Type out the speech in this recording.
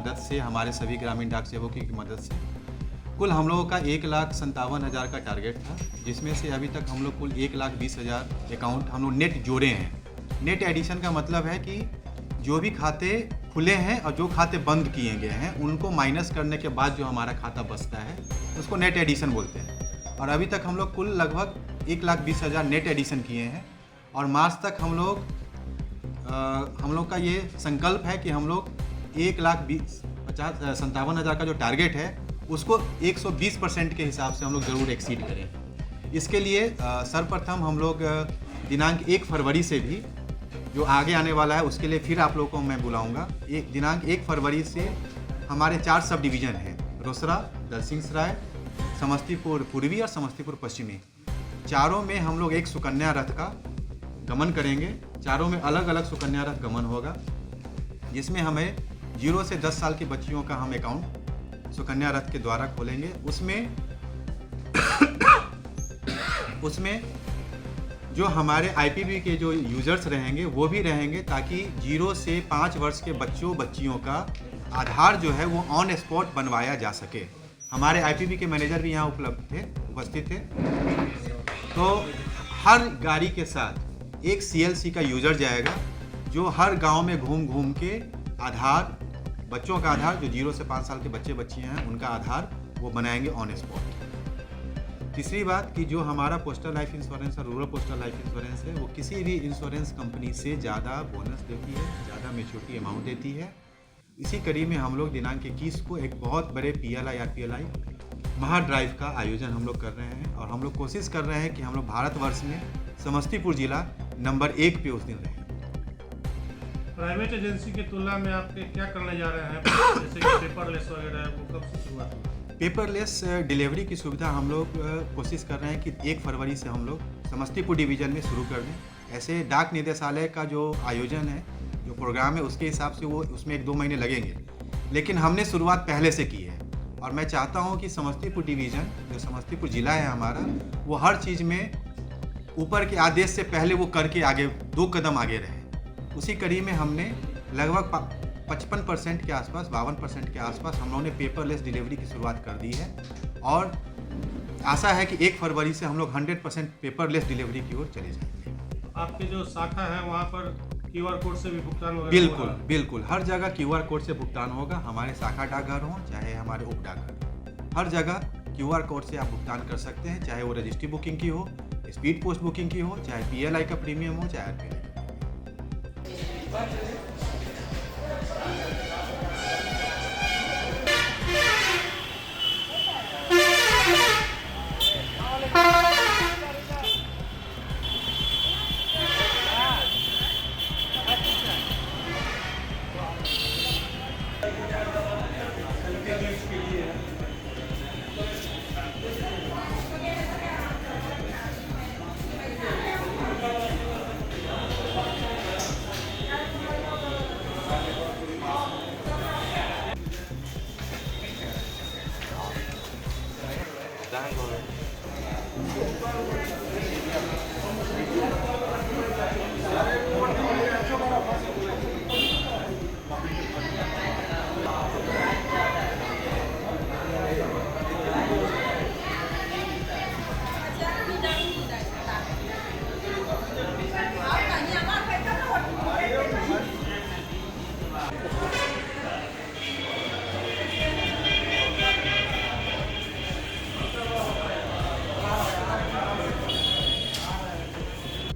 मदद से, हमारे सभी ग्रामीण डाक सेवकों की मदद से कुल हम लोगों का 1,57,000 का टारगेट था, जिसमें से अभी तक हम लोग कुल 1,20,000 अकाउंट हम लोग नेट जोड़े हैं। नेट एडिशन का मतलब है कि जो भी खाते खुले हैं और जो खाते बंद किए गए हैं उनको माइनस करने के बाद जो हमारा खाता बचता है उसको नेट एडिशन बोलते हैं। और अभी तक हम लोग कुल लगभग 1,20,000 नेट एडिशन किए हैं और मार्च तक हम लोग का ये संकल्प है कि हम लोग 1,57,000 का जो टारगेट है उसको 120% के हिसाब से हम लोग ज़रूर एक्सीड करें। इसके लिए सर्वप्रथम हम लोग दिनांक 1 फरवरी से भी जो आगे आने वाला है उसके लिए फिर आप लोगों को मैं बुलाऊंगा। दिनांक 1 फरवरी से हमारे 4 सब डिवीज़न हैं, रोसड़ा, दलसिंहसराय, समस्तीपुर पूर्वी और समस्तीपुर पश्चिमी। चारों में हम लोग एक सुकन्या रथ का गमन करेंगे। चारों में अलग अलग सुकन्या रथ गमन होगा, जिसमें हमें 0 से 10 साल की बच्चियों का हम अकाउंट सुकन्या रथ के द्वारा खोलेंगे। उसमें जो हमारे आईपीबी के जो यूजर्स रहेंगे वो भी रहेंगे, ताकि 0 से 5 वर्ष के बच्चियों का आधार जो है वो ऑन स्पॉट बनवाया जा सके। हमारे आईपीबी के मैनेजर भी यहाँ उपस्थित थे। तो हर गाड़ी के साथ एक सीएलसी का यूजर जाएगा, जो हर गांव में घूम घूम के आधार, बच्चों का आधार, जो 0 से 5 साल के बच्चे बच्चियाँ हैं उनका आधार वो बनाएंगे ऑन स्पॉट। तीसरी बात कि जो हमारा पोस्टल लाइफ इंश्योरेंस और रूरल पोस्टल लाइफ इंश्योरेंस है वो किसी भी इंश्योरेंस कंपनी से ज़्यादा बोनस देती है, ज़्यादा मैच्योरिटी अमाउंट देती है। इसी कड़ी में हम लोग दिनांक 21 को एक बहुत बड़े PLI महाड्राइव का आयोजन हम लोग कर रहे हैं और हम लोग कोशिश कर रहे हैं कि हम लोग भारतवर्ष में समस्तीपुर जिला नंबर 1 पे उस दिन रहें। प्राइवेट एजेंसी की तुलना में आपके क्या करने जा रहे हैं, जैसे कि पेपरलेस वगैरह, वो कब से शुरुआत हुआ? पेपरलेस डिलीवरी की सुविधा हम लोग कोशिश कर रहे हैं कि 1 फरवरी से हम लोग समस्तीपुर डिवीज़न में शुरू कर दें। ऐसे डाक निदेशालय का जो आयोजन है, जो प्रोग्राम है, उसके हिसाब से वो उसमें 1-2 महीने लगेंगे, लेकिन हमने शुरुआत पहले से की है। और मैं चाहता हूँ कि समस्तीपुर डिवीज़न, जो समस्तीपुर ज़िला है हमारा, वो हर चीज़ में ऊपर के आदेश से पहले वो करके आगे 2 कदम आगे रहे। उसी कड़ी में हमने लगभग 55% के आसपास, 52% के आसपास हम लोगों ने पेपरलेस डिलीवरी की शुरुआत कर दी है और आशा है कि 1 फरवरी से हम लोग 100% पेपरलेस डिलीवरी की ओर चले जाएंगे। आपके जो शाखा है वहाँ पर QR कोड से भी भुगतान होगा? बिल्कुल हर जगह QR कोड से भुगतान होगा। हमारे शाखा डाकघर हों चाहे हमारे उप डाकघर, हर जगह QR कोड से आप भुगतान कर सकते हैं, चाहे वो रजिस्ट्री बुकिंग की हो, स्पीड पोस्ट बुकिंग की हो, चाहे PLI का प्रीमियम हो, चाहे RPLI का।